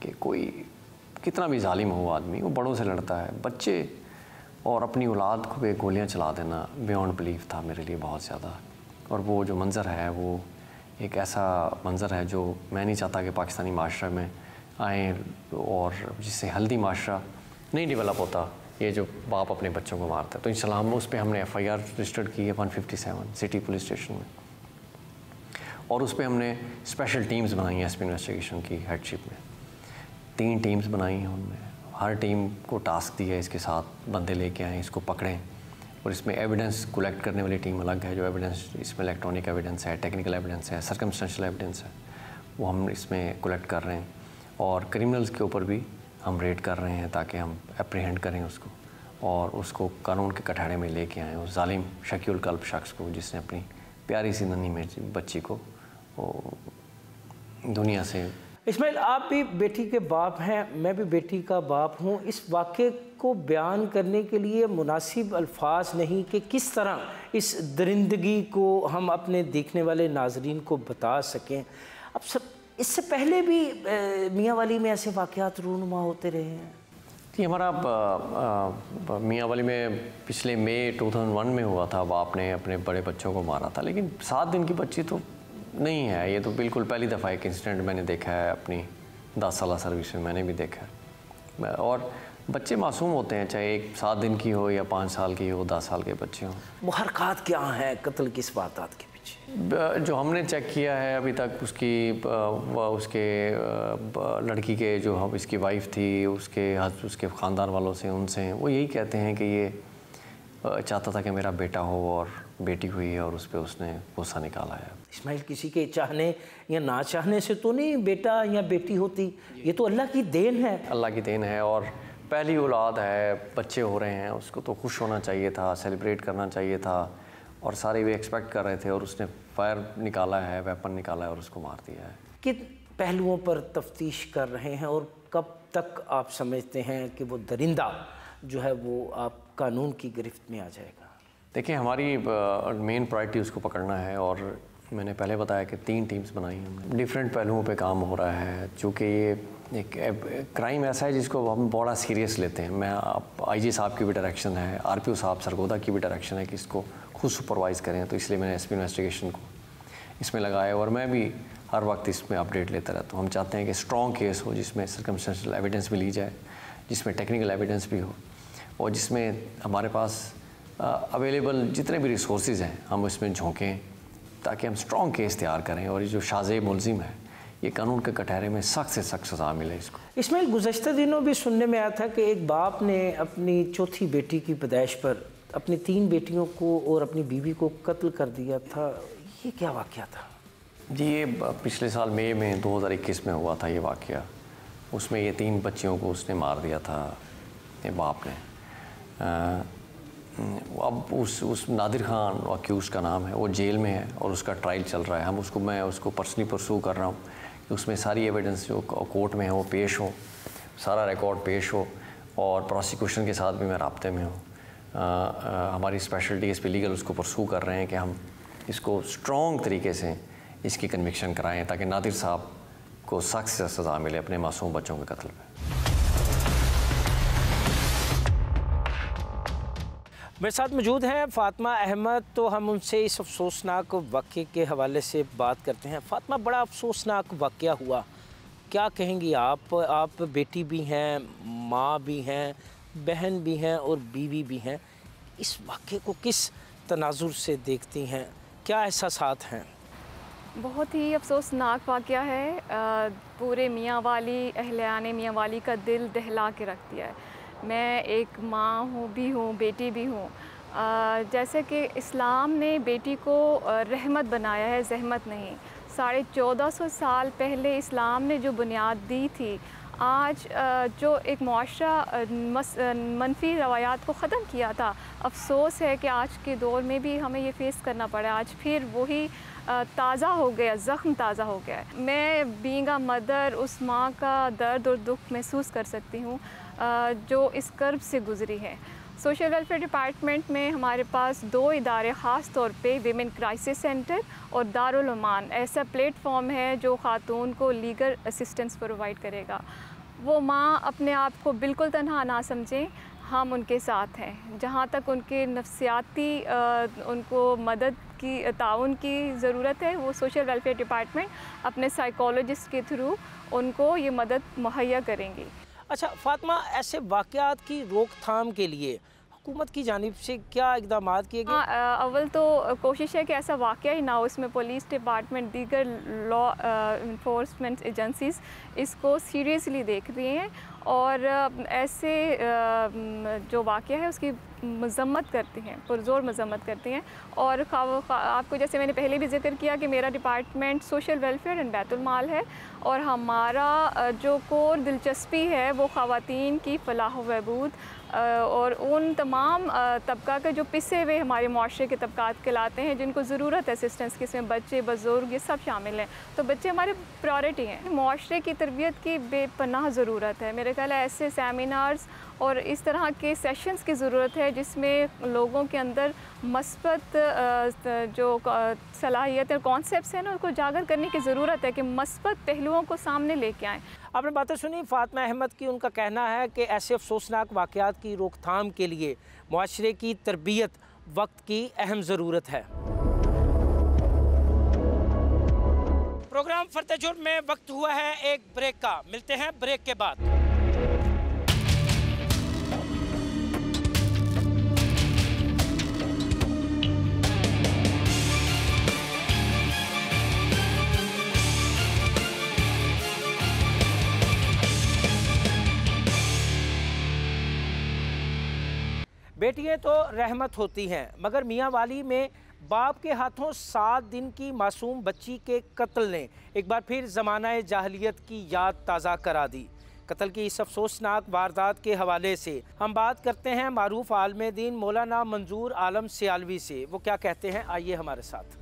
कि कोई कितना भी जालिम हो आदमी, वो बड़ों से लड़ता है, बच्चे और अपनी औलाद को भी गोलियां चला देना बियॉन्ड बिलीफ था मेरे लिए बहुत ज़्यादा। और वो जो मंज़र है वो एक ऐसा मंज़र है जो मैं नहीं चाहता कि पाकिस्तानी माशरे में आए, और जिससे हेल्दी माशरा नहीं डेवलप होता, ये जो बाप अपने बच्चों को मारता है। तो इंशाल्लाह हम उस पर हमने FIR रजिस्टर्ड की है 157 सिटी पुलिस स्टेशन में, और उस पर हमने स्पेशल टीम्स बनाई हैं SP इन्वेस्टिगेशन की हेडशिप में। 3 टीम्स बनाई हैं, उनमें हर टीम को टास्क दिया है इसके साथ बंदे लेके आएँ, इसको पकड़ें। और इसमें एविडेंस कलेक्ट करने वाली टीम अलग है, जो एविडेंस इसमें इलेक्ट्रॉनिक एविडेंस है, टेक्निकल एविडेंस है, सर्कमस्टेंशियल एविडेंस है, वो हम इसमें कलेक्ट कर रहे हैं। और क्रिमिनल्स के ऊपर भी हम रेड कर रहे हैं ताकि हम अप्रीहेंड करें उसको, और उसको कानून के कटहरे में लेके आएँ, उस जालिम शकील कल्ब शख्स को जिसने अपनी प्यारी सी नन्ही बच्ची को दुनिया से। इस्माइल, आप भी बेटी के बाप हैं, मैं भी बेटी का बाप हूँ। इस वाक़े को बयान करने के लिए मुनासिब अल्फाज नहीं कि किस तरह इस दरिंदगी को हम अपने देखने वाले नाजरीन को बता सकें। अब सब इससे पहले भी मियाँ वाली में ऐसे वाक़यात रूनुमा होते रहे हैं? जी, हमारा मियाँ वाली में पिछले मई 2001 में हुआ था, बाप ने अपने बड़े बच्चों को मारा था, लेकिन 7 दिन की बच्ची तो नहीं है। ये तो बिल्कुल पहली दफ़ा एक इंसिडेंट मैंने देखा है अपनी 10 साल सर्विस में, मैंने भी देखा है। और बच्चे मासूम होते हैं, चाहे एक 7 दिन की हो या 5 साल की हो, 10 साल के बच्चे हों। मुहरकात क्या हैं कत्ल की इस वारदात के पीछे? जो हमने चेक किया है अभी तक, उसके लड़की के जो हम इसकी वाइफ थी, उसके ख़ानदान वालों से, उनसे वो यही कहते हैं कि ये चाहता था कि मेरा बेटा हो और बेटी हुई और उस पर उसने गुस्सा निकाला है। इस्माइल, किसी के चाहने या ना चाहने से तो नहीं बेटा या बेटी होती, ये तो अल्लाह की देन है। अल्लाह की देन है और पहली औलाद है, बच्चे हो रहे हैं, उसको तो खुश होना चाहिए था, सेलिब्रेट करना चाहिए था, और सारे भी एक्सपेक्ट कर रहे थे, और उसने फायर निकाला है, वेपन निकाला है और उसको मार दिया है। किन पहलुओं पर तफ्तीश कर रहे हैं और कब तक आप समझते हैं कि वो दरिंदा जो है वो आप कानून की गिरफ्त में आ जाएगा? देखिए, हमारी मेन प्रायोरिटी उसको पकड़ना है, और मैंने पहले बताया कि 3 टीम्स बनाई हैं, डिफरेंट पहलुओं पे काम हो रहा है, चूँकि ये एक क्राइम ऐसा है जिसको हम बड़ा सीरियस लेते हैं। मैं IG साहब की भी डायरेक्शन है, RPO साहब सरगोदा की भी डायरेक्शन है कि इसको खुद सुपरवाइज़ करें, तो इसलिए मैंने SP इन्वेस्टिगेशन को इसमें लगाया, और मैं भी हर वक्त इसमें अपडेट लेता रहता हूँ। हम चाहते हैं कि स्ट्रॉन्ग केस हो, जिसमें सर्कमस्टेंशियल एविडेंस भी ली जाए, जिसमें टेक्निकल एविडेंस भी हो, और जिसमें हमारे पास अवेलेबल जितने भी रिसोर्सेज हैं हम इसमें झोंकें, ताकि हम स्ट्रॉन्ग केस तैयार करें, और ये जो शाज़ेब मुलजिम है, ये कानून के कटहरे में सख्त से सख्त सज़ा मिले इसको। इसमें गुज़श्ता दिनों भी सुनने में आया था कि एक बाप ने अपनी चौथी बेटी की पैदाइश पर अपनी 3 बेटियों को और अपनी बीवी को कत्ल कर दिया था, ये क्या वाक़या था? जी, ये पिछले साल मई में 2021 में हुआ था ये वाक़या। उसमें ये 3 बच्चियों को उसने मार दिया था, ये बाप ने। अब उस नादिर खान अक्यूज का नाम है, वो जेल में है और उसका ट्रायल चल रहा है। मैं उसको पर्सनली परसू कर रहा हूँ कि उसमें सारी एविडेंस जो कोर्ट में है वो पेश हो, सारा रिकॉर्ड पेश हो, और प्रोसिक्यूशन के साथ भी मैं राब्ते में हूँ। हमारी स्पेशल DSP लीगल उसको परसू कर रहे हैं कि हम इसको स्ट्रॉन्ग तरीके से इसकी कन्विक्शन कराएं, ताकि नादिर साहब को सख्त से सज़ा मिले अपने मासूम बच्चों के कत्ल में। मेरे साथ मौजूद हैं फ़ातिमा अहमद, तो हम उनसे इस अफसोसनाक वाक़े के हवाले से बात करते हैं। फ़ातिमा, बड़ा अफसोसनाक वाक़या हुआ, क्या कहेंगी आप? आप बेटी भी हैं, माँ भी हैं, बहन भी हैं और बीवी भी हैं। इस वाक़े को किस तनाजुर से देखती हैं, क्या एहसासात हैं? बहुत ही अफसोसनाक वाक़या है। पूरे मियाँ वाली, अहलियाने मियाँ वाली का दिल दहला के रख दिया है। मैं एक माँ भी हूँ, बेटी भी हूँ। जैसे कि इस्लाम ने बेटी को रहमत बनाया है, ज़हमत नहीं। 1450 साल पहले इस्लाम ने जो बुनियाद दी थी, आज जो एक मुआशरा मनफी रवायात को ख़त्म किया था, अफसोस है कि आज के दौर में भी हमें ये फेस करना पड़ा। आज फिर वही ताज़ा हो गया, ज़ख्म ताज़ा हो गया है। मैं बीइंग अ मदर उस माँ का दर्द और दुख महसूस कर सकती हूँ जो इस कर्ब से गुज़री है। सोशल वेलफेयर डिपार्टमेंट में हमारे पास 2 इदारे ख़ास तौर पे विमेन क्राइसिस सेंटर और दारुल अमान ऐसा प्लेटफॉर्म है जो ख़ातून को लीगल असिस्टेंस प्रोवाइड करेगा। वो माँ अपने आप को बिल्कुल तन्हा ना समझें, हम उनके साथ हैं। जहाँ तक उनके नफ्सियाती उनको मदद की, ताउन की ज़रूरत है, वो सोशल वेलफेयर डिपार्टमेंट अपने साइकोलॉजिस्ट के थ्रू उनको ये मदद मुहैया करेंगी। अच्छा फ़ातिमा, ऐसे वाक़यात की रोकथाम के लिए हुकूमत की जानिब से क्या इक़दामात किए गए? हाँ, अव्वल तो कोशिश है कि ऐसा वाक़या ही ना हो। इसमें पुलिस डिपार्टमेंट, दीगर लॉ इन्फोर्समेंट एजेंसीज़ इसको सीरियसली देख रही हैं और ऐसे जो वाक़या है उसकी मज़म्मत करती हैं, पुरज़ोर मज़म्मत करती हैं। और आपको जैसे मैंने पहले भी जिक्र किया कि मेरा department social welfare and Baitul Mal है, और हमारा जो कोर दिलचस्पी है वो ख़वातीन की फ़लाह व बहबूद, और उन तमाम तबका के जो पिसे हुए हमारे माशरे के तबकात कहलाते हैं जिनको ज़रूरत है असिस्टेंस की, इसमें बच्चे बुज़ुर्ग ये सब शामिल हैं। तो बच्चे हमारे प्रायोरिटी हैं। माशरे की तरबियत की बेपनाह ज़रूरत है। मेरे ख्याल है ऐसे सेमिनार्स और इस तरह के सेशंस की ज़रूरत है जिसमें लोगों के अंदर मस्बत जो सलाहियत और कॉन्सेप्ट्स हैं ना उनको उजागर करने की ज़रूरत है कि मस्बत पहलुओं को सामने लेके आएँ। आपने बातें सुनी फ़ातिमा अहमद की। उनका कहना है कि ऐसे अफसोसनाक वाक़यात की रोकथाम के लिए मुआशरे की तरबियत वक्त की अहम ज़रूरत है। प्रोग्राम फर्द जुर्म में वक्त हुआ है एक ब्रेक का। मिलते हैं ब्रेक के बाद। बेटियां तो रहमत होती हैं, मगर मियाँ वाली में बाप के हाथों 7 दिन की मासूम बच्ची के कत्ल ने एक बार फिर ज़माना जाहलियत की याद ताज़ा करा दी। कत्ल की इस अफसोसनाक वारदात के हवाले से हम बात करते हैं मारूफ आलिम दीन मौलाना मंजूर आलम सियालवी से। वो क्या कहते हैं, आइए हमारे साथ।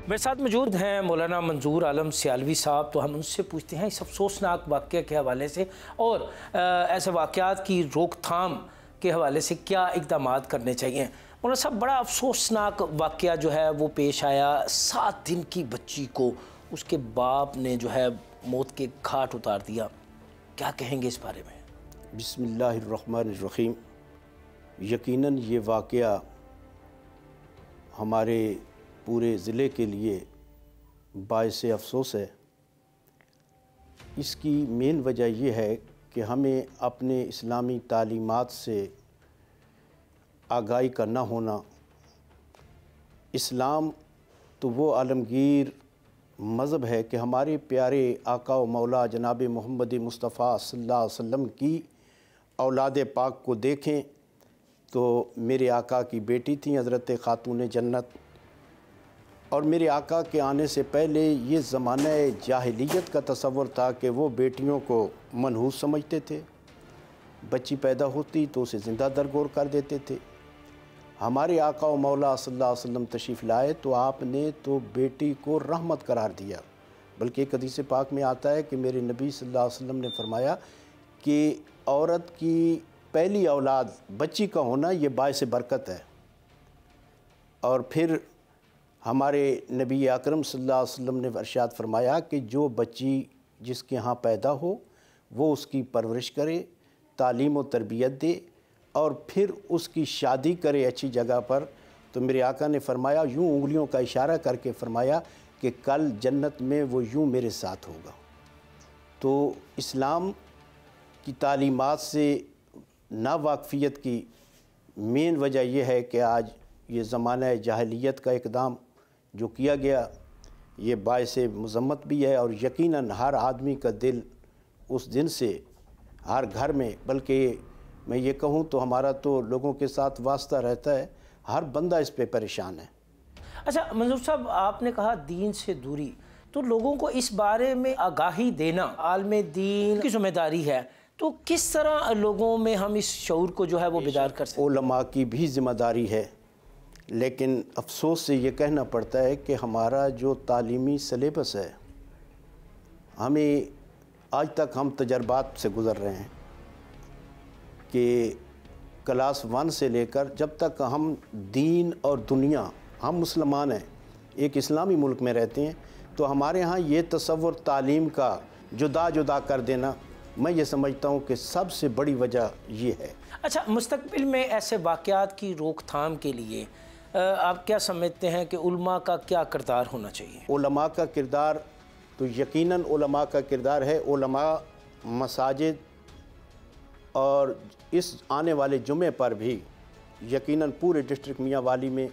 मेरे साथ मौजूद हैं मौलाना मंजूर आलम सियालवी साहब। तो हम उनसे पूछते हैं इस अफसोसनाक वाक़े के हवाले से और ऐसे वाक़यात की रोकथाम के हवाले से क्या इक़दाम करने चाहिए। मौलाना साहब, बड़ा अफसोसनाक वाक़या जो है वो पेश आया। 7 दिन की बच्ची को उसके बाप ने जो है मौत के घाट उतार दिया। क्या कहेंगे इस बारे में? बिस्मिल्लाहिर्रहमानिर्रहीम। यकीनन ये वाक़या हमारे पूरे ज़िले के लिए बाइस अफ़सोस है। इसकी मेन वजह यह है कि हमें अपने इस्लामी तालीमात से आगाही का न होना। इस्लाम तो वो आलमगीर मज़हब है कि हमारे प्यारे आका व मौला जनाब मोहम्मद मुस्तफ़ा सल्लल्लाहु अलैहि वसल्लम की औलाद पाक को देखें तो मेरे आका की बेटी थी हज़रत ख़ातून जन्नत। और मेरे आका के आने से पहले ये ज़माना जाहिलियत का तसव्वुर था कि वो बेटियों को मनहूस समझते थे। बच्ची पैदा होती तो उसे ज़िंदा दरगोर कर देते थे। हमारे आका व मौला सल्लल्लाहु अलैहि वसल्लम तशरीफ़ लाए तो आपने तो बेटी को रहमत करार दिया। बल्कि एक हदीस पाक में आता है कि मेरे नबी सल्लल्लाहु अलैहि वसल्लम ने फरमाया कि औरत की पहली औलाद बच्ची का होना ये बाइस बरकत है। और फिर हमारे नबी अकरम सल्लल्लाहु अलैहि वसल्लम ने इरशाद फरमाया कि जो बच्ची जिसके यहाँ पैदा हो वो उसकी परवरिश करे, तालीम व तरबियत दे और फिर उसकी शादी करे अच्छी जगह पर। तो मेरे आका ने फरमाया, यूँ उंगलियों का इशारा करके फरमाया कि कल जन्नत में वो यूँ मेरे साथ होगा। तो इस्लाम की तालीमात से नावाकफ़ियत की मेन वजह यह है कि आज ये ज़माना जाहिलियत का इक़दाम जो किया गया ये बाइस मज़म्मत भी है। और यकीनन हर आदमी का दिल उस दिन से हर घर में, बल्कि मैं ये कहूँ तो हमारा तो लोगों के साथ वास्ता रहता है, हर बंदा इस पे परेशान है। अच्छा मंजूर साहब, आपने कहा दीन से दूरी, तो लोगों को इस बारे में आगाही देना आलिम दीन की ज़िम्मेदारी है। तो किस तरह लोगों में हम इस शऊर को जो है वो बेदार कर सकते हैं? उलमा की भी ज़िम्मेदारी है, लेकिन अफसोस से ये कहना पड़ता है कि हमारा जो तालीमी सिलेबस है, हमें आज तक हम तजर्बात से गुज़र रहे हैं कि क्लास 1 से लेकर जब तक हम दीन और दुनिया, हम मुसलमान हैं, एक इस्लामी मुल्क में रहते हैं, तो हमारे यहाँ ये तसव्वुर तालीम का जुदा जुदा कर देना, मैं ये समझता हूँ कि सबसे बड़ी वजह ये है। अच्छा, मुस्तकबिल में ऐसे वाक़यात की रोकथाम के लिए आप क्या समझते हैं कि उलमा का क्या किरदार होना चाहिए? उलमा का किरदार तो यकीनन उलमा का किरदार है। उलमा मसाजिद और इस आने वाले जुमे पर भी यकीनन पूरे डिस्ट्रिक्ट मियाँ वाली में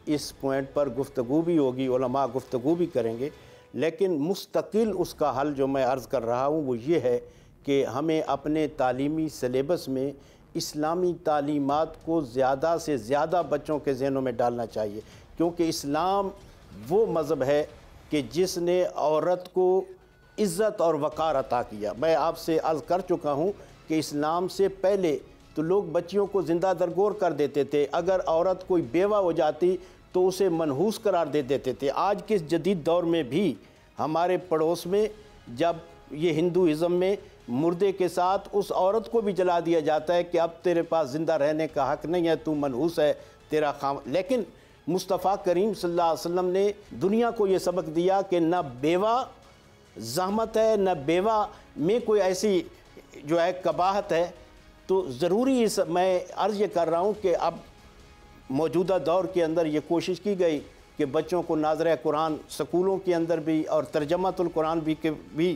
इस पॉइंट पर गुफ्तगू भी होगी, उलमा गुफ्तगू भी करेंगे। लेकिन मुस्तकिल उसका हल जो मैं अर्ज़ कर रहा हूँ वो ये है कि हमें अपने तालीमी सिलेबस में इस्लामी तालीमात को ज़्यादा से ज़्यादा बच्चों के ज़हनों में डालना चाहिए, क्योंकि इस्लाम वो मज़हब है कि जिसने औरत को इज़्ज़त और वक़ार अता किया। मैं आपसे अर्ज़ कर चुका हूँ कि इस्लाम से पहले तो लोग बच्चियों को ज़िंदा दरगोर कर देते थे। अगर औरत कोई बेवा हो जाती तो उसे मनहूस करार दे देते थे। आज के जदीद दौर में भी हमारे पड़ोस में जब ये हिंदुइज़्म में मुर्दे के साथ उस औरत को भी जला दिया जाता है कि अब तेरे पास ज़िंदा रहने का हक़ नहीं है, तू मनहूस है, तेरा खाम। लेकिन मुस्तफ़ा करीम सल्लल्लाहु अलैहि वसल्लम ने दुनिया को ये सबक दिया कि न बेवा ज़हमत है, न बेवा में कोई ऐसी जो है कबाहत है। तो ज़रूरी इस मैं अर्ज़ ये कर रहा हूँ कि अब मौजूदा दौर के अंदर ये कोशिश की गई कि बच्चों को नाज़र कुरान स्कूलों के अंदर भी और तर्जमातुल कुरान भी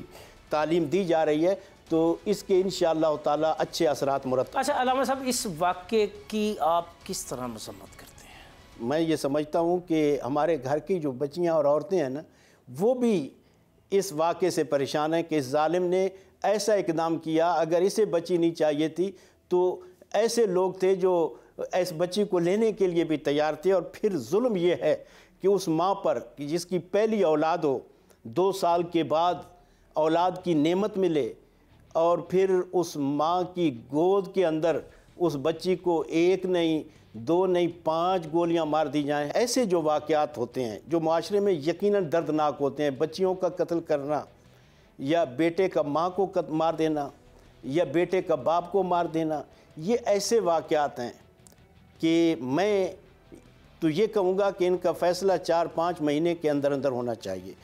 तालीम दी जा रही है, तो इसके इंशाअल्लाह ताला अच्छे असरात मुरत्तब। अच्छा अल्लामा साहब, इस वाक़े की आप किस तरह मज़म्मत करते हैं? मैं ये समझता हूँ कि हमारे घर की जो बच्चियाँ और औरतें हैं ना, वो भी इस वाक़े से परेशान हैं कि इस जालिम ने ऐसा इक़दाम किया। अगर इसे बच्ची नहीं चाहिए थी तो ऐसे लोग थे जो इस बच्ची को लेने के लिए भी तैयार थे। और फिर जुल्म ये है कि उस माँ पर कि जिसकी पहली औलाद हो, 2 साल के बाद औलाद की नेमत मिले और फिर उस माँ की गोद के अंदर उस बच्ची को 1 नहीं 2 नहीं 5 गोलियां मार दी जाएं। ऐसे जो वाक़यात होते हैं जो माशरे में यकीनन दर्दनाक होते हैं, बच्चियों का कत्ल करना या बेटे का माँ को मार देना या बेटे का बाप को मार देना, ये ऐसे वाक़यात हैं कि मैं तो ये कहूँगा कि इनका फ़ैसला 4-5 महीने के अंदर अंदर होना चाहिए।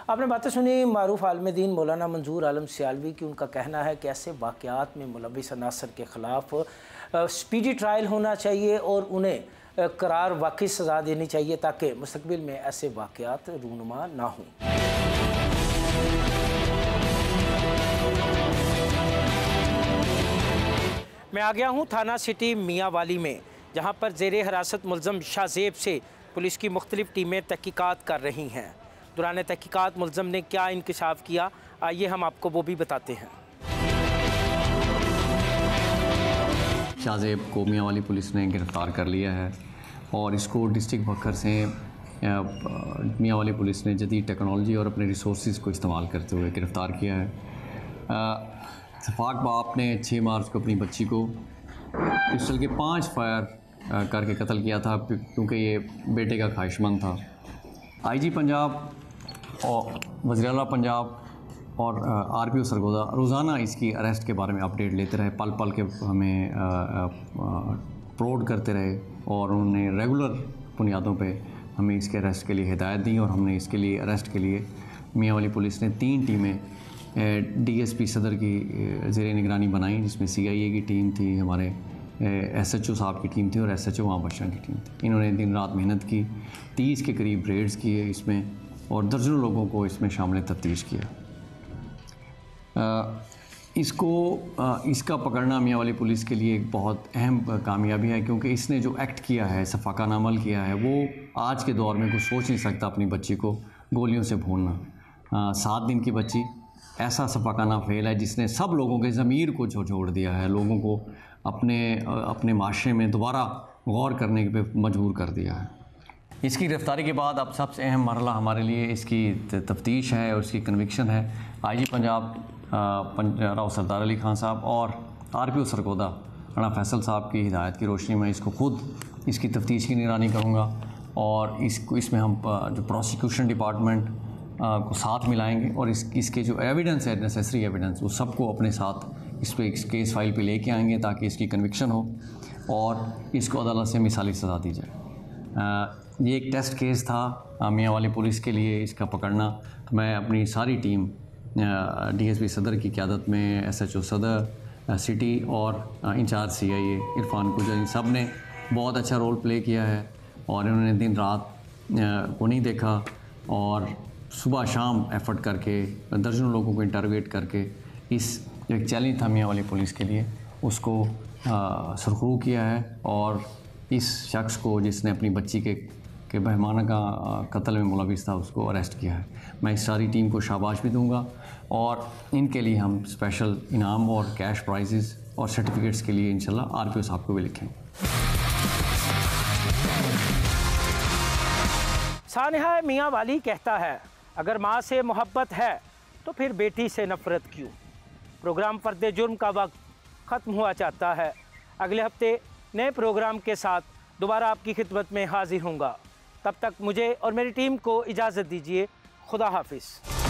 आपने बातें सुनी मारूफ आलिम दीन मौलाना मंजूर आलम सियालवी की। उनका कहना है कि ऐसे वाक़यात में मुलव्विस अनासर के ख़िलाफ़ स्पीडी ट्रायल होना चाहिए और उन्हें करार वाक़ई सज़ा देनी चाहिए ताकि मुस्तक़बिल में ऐसे वाक़यात रूनुमा ना हों। मैं आ गया हूँ थाना सिटी मियाँ वाली में, जहाँ पर ज़ेरे हिरासत मुल्ज़म शाहज़ेब से पुलिस की मुख्तलिफ़ टीमें तहक़ीक़ात कर रही हैं। दौरान तहक़ीक़ात मुल्ज़म ने क्या इंकशाफ किया, आइए हम आपको वो भी बताते हैं। शाहज़ेब को मियाँ वाली पुलिस ने गिरफ़्तार कर लिया है और इसको डिस्ट्रिक्ट बखर से मियाँ वाली पुलिस ने जदीद टेक्नोलॉजी और अपने रिसोर्स को इस्तेमाल करते हुए गिरफ़्तार किया है। इत्तफाक बाप ने 6 मार्च को अपनी बच्ची को पिस्टल के 5 फायर करके कत्ल किया था क्योंकि ये बेटे का ख्वाहिशमंद था। IG पंजाब और वज़ीर आला पंजाब और RPO सरगोदा रोज़ाना इसकी अरेस्ट के बारे में अपडेट लेते रहे, पल पल के हमें प्रोड करते रहे और उन्होंने रेगुलर बुनियादों पे हमें इसके अरेस्ट के लिए हिदायत दी और हमने इसके लिए अरेस्ट के लिए मियाँ वाली पुलिस ने 3 टीमें DSP सदर की ज़ेरे निगरानी बनाई, जिसमें CIA की टीम थी, हमारे SHO साहब की टीम थी और SHO वहाँ बख्शा की टीम थी। इन्होंने दिन रात मेहनत की, 30 के करीब रेड्स किए इसमें और दर्जनों लोगों को इसमें शामिल तफ्तीश किया। इसका पकड़ना मियाँ वाली पुलिस के लिए एक बहुत अहम कामयाबी है क्योंकि इसने जो एक्ट किया है, सफ़ाकाना अमल किया है, वो आज के दौर में कुछ सोच नहीं सकता अपनी बच्ची को गोलियों से भूनना। 7 दिन की बच्ची, ऐसा सफ़ाकाना फ़ेल है जिसने सब लोगों के ज़मीर को झोड़ दिया है, लोगों को अपने माशरे में दोबारा गौर करने पे मजबूर कर दिया है। इसकी गिरफ़्तारी के बाद अब सबसे अहम मरहला हमारे लिए इसकी तफ्तीश है और इसकी कन्विक्शन है। IG पंजाब राव सरदार अली खान साहब और RPO सरगोदा राणा फैसल साहब की हिदायत की रोशनी में इसको खुद इसकी तफ्तीश की निगरानी करूँगा और इसमें हम जो प्रोसिक्यूशन डिपार्टमेंट को साथ मिलाएंगे और इसके जो एविडेंस है, नेसेसरी एविडेंस, वो सबको अपने साथ इस केस फाइल पे लेके आएंगे ताकि इसकी कन्विक्शन हो और इसको अदालत से मिसाली सज़ा दी जाए। ये एक टेस्ट केस था मियाँ वाली पुलिस के लिए इसका पकड़ना। तो मैं अपनी सारी टीम DSP सदर की क़यादत में SHO सदर सिटी और इंचार्ज CIA इरफान कुजर, सब ने बहुत अच्छा रोल प्ले किया है और इन्होंने दिन रात को नहीं देखा और सुबह शाम एफ़र्ट करके दर्जनों लोगों को इंटरोगेट करके इस जो एक चैलेंज था मियाँ वाली पुलिस के लिए उसको सुरखरू किया है और इस शख्स को जिसने अपनी बच्ची के बहमाना का कत्ल में मुलविस था उसको अरेस्ट किया है। मैं इस सारी टीम को शाबाश भी दूंगा और इनके लिए हम स्पेशल इनाम और कैश प्राइजेस और सर्टिफिकेट्स के लिए इंशाल्लाह RPO साहब को भी लिखेंगे। सानिहा मियाँ वाली कहता है, अगर माँ से मोहब्बत है तो फिर बेटी से नफ़रत क्यों। प्रोग्राम फ़र्द जुर्म का वक्त ख़त्म हुआ चाहता है। अगले हफ्ते नए प्रोग्राम के साथ दोबारा आपकी खिदमत में हाजिर होऊंगा। तब तक मुझे और मेरी टीम को इजाज़त दीजिए। खुदा हाफिज़।